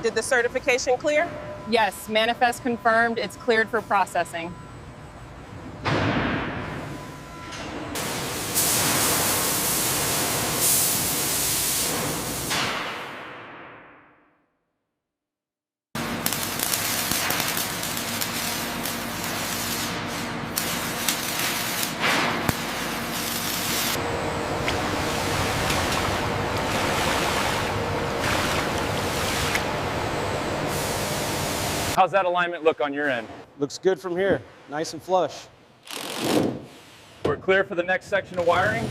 Did the certification clear? Yes, manifest confirmed. It's cleared for processing. How's that alignment look on your end? Looks good from here, nice and flush. We're clear for the next section of wiring.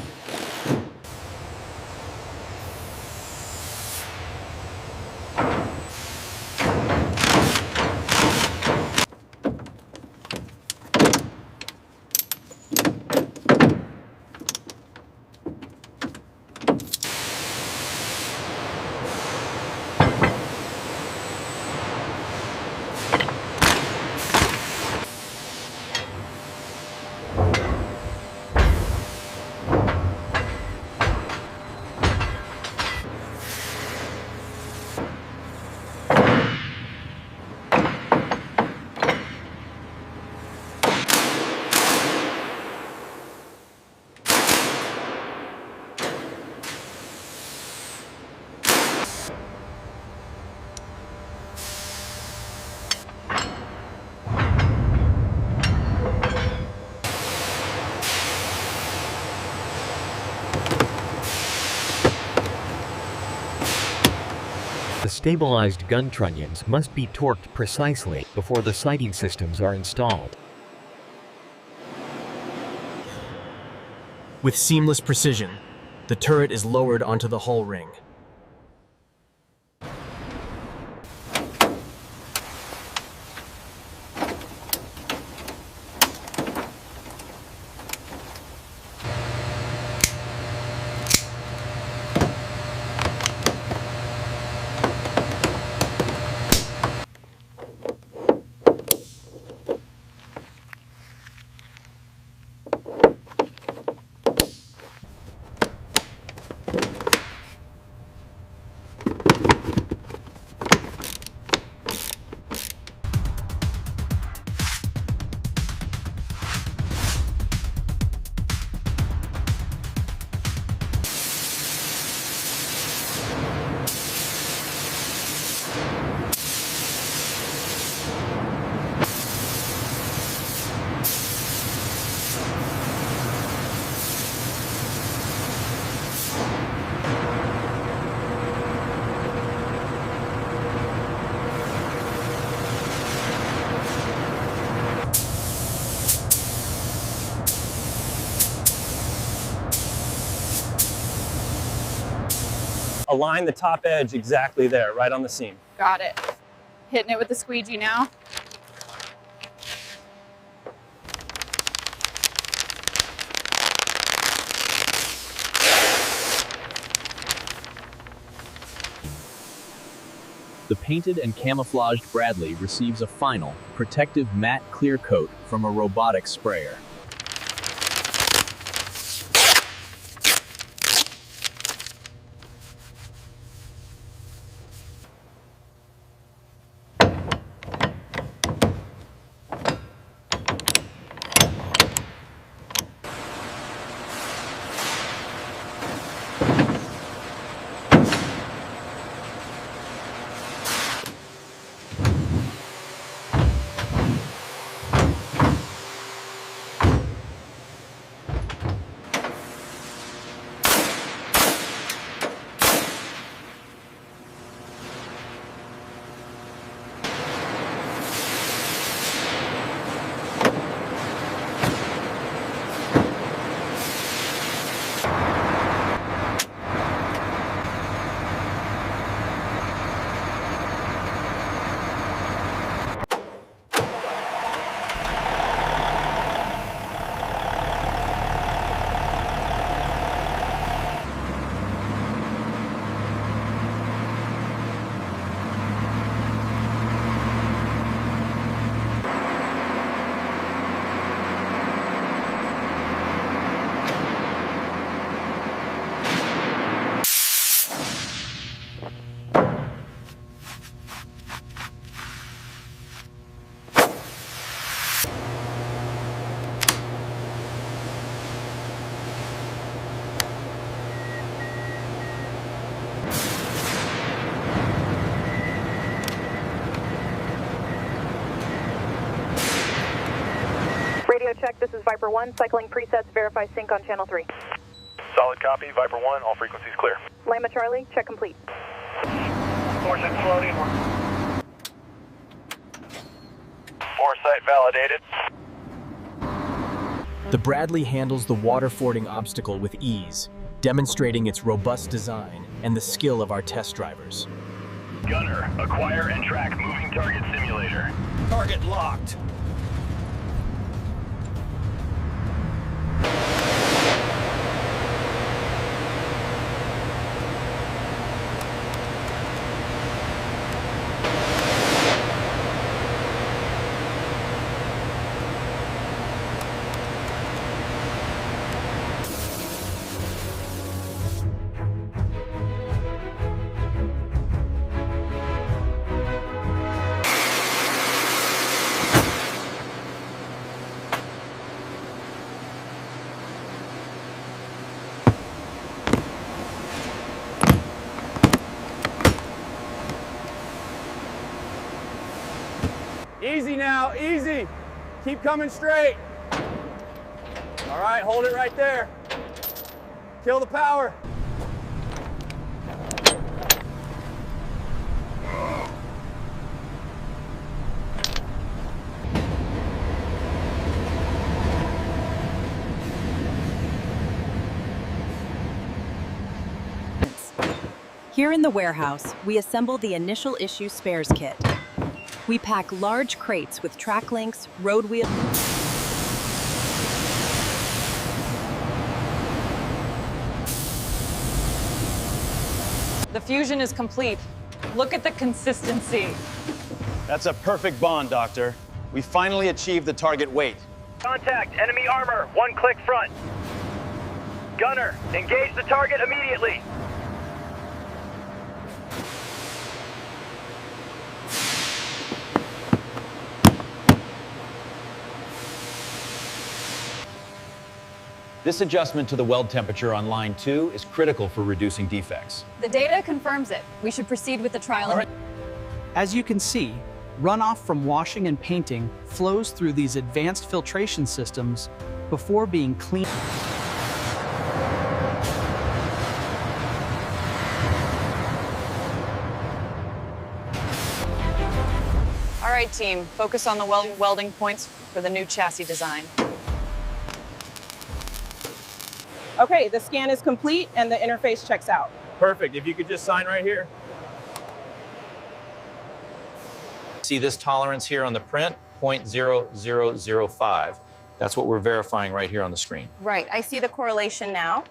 The stabilized gun trunnions must be torqued precisely before the sighting systems are installed. With seamless precision, the turret is lowered onto the hull ring. Align the top edge exactly there, right on the seam. Got it. Hitting it with the squeegee now. The painted and camouflaged Bradley receives a final, protective matte clear coat from a robotic sprayer. check, this is Viper 1, cycling presets, verify sync on channel 3. Solid copy, Viper 1, all frequencies clear. Lima Charlie, check complete. Foresight floating. Foresight validated. The Bradley handles the water-fording obstacle with ease, demonstrating its robust design and the skill of our test drivers. Gunner, acquire and track moving target simulator. Target locked. Easy now, easy. Keep coming straight. All right, hold it right there. Kill the power. Here in the warehouse, we assemble the initial issue spares kit. We pack large crates with track links, road wheels. The fusion is complete. Look at the consistency. That's a perfect bond, Doctor. We finally achieved the target weight. Contact enemy armor, 1 click front. Gunner, engage the target immediately. This adjustment to the weld temperature on line 2 is critical for reducing defects. The data confirms it. We should proceed with the trial. As you can see, runoff from washing and painting flows through these advanced filtration systems before being cleaned. All right, team, focus on the welding points for the new chassis design. Okay, the scan is complete and the interface checks out. Perfect. If you could just sign right here. See this tolerance here on the print, 0.0005. That's what we're verifying right here on the screen. Right, I see the correlation now.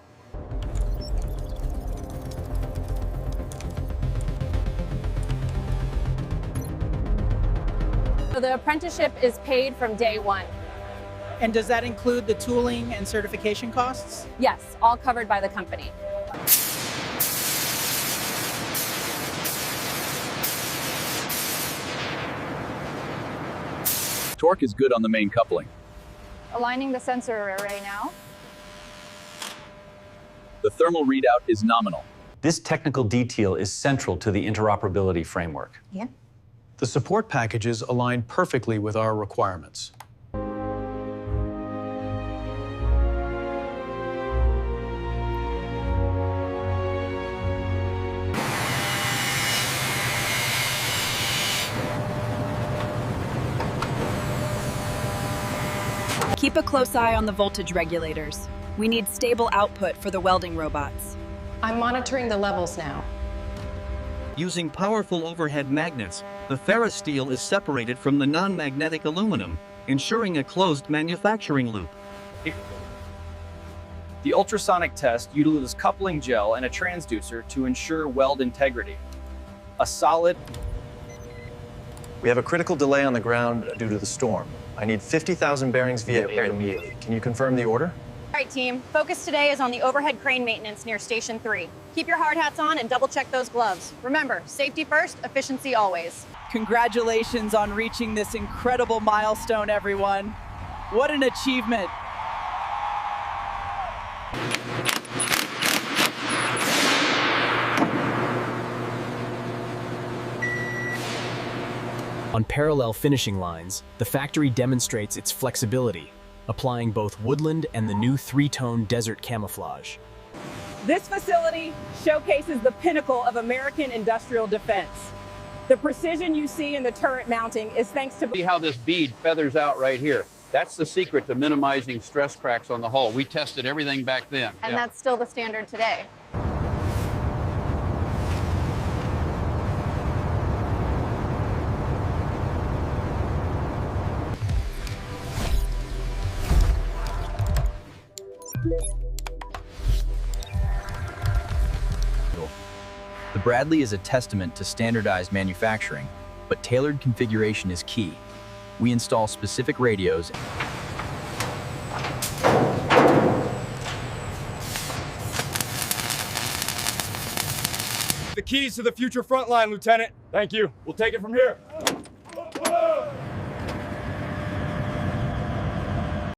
So the apprenticeship is paid from day 1. And does that include the tooling and certification costs? Yes, all covered by the company. Torque is good on the main coupling. Aligning the sensor array now. The thermal readout is nominal. This technical detail is central to the interoperability framework. Yeah. The support packages align perfectly with our requirements. Keep a close eye on the voltage regulators. We need stable output for the welding robots. I'm monitoring the levels now. Using powerful overhead magnets, the ferrous steel is separated from the non-magnetic aluminum, ensuring a closed manufacturing loop. The ultrasonic test utilizes coupling gel and a transducer to ensure weld integrity. A solid... We have a critical delay on the ground due to the storm. I need 50,000 bearings via air immediately. Can you confirm the order? All right, team. Focus today is on the overhead crane maintenance near Station 3. Keep your hard hats on and double check those gloves. Remember, safety first, efficiency always. Congratulations on reaching this incredible milestone, everyone. What an achievement. On parallel finishing lines, the factory demonstrates its flexibility, applying both woodland and the new 3-tone desert camouflage. This facility showcases the pinnacle of American industrial defense. The precision you see in the turret mounting is thanks to... See how this bead feathers out right here. That's the secret to minimizing stress cracks on the hull. We tested everything back then. And that's still the standard today. The Bradley is a testament to standardized manufacturing, but tailored configuration is key. We install specific radios. The keys to the future front line, Lieutenant. Thank you. We'll take it from here.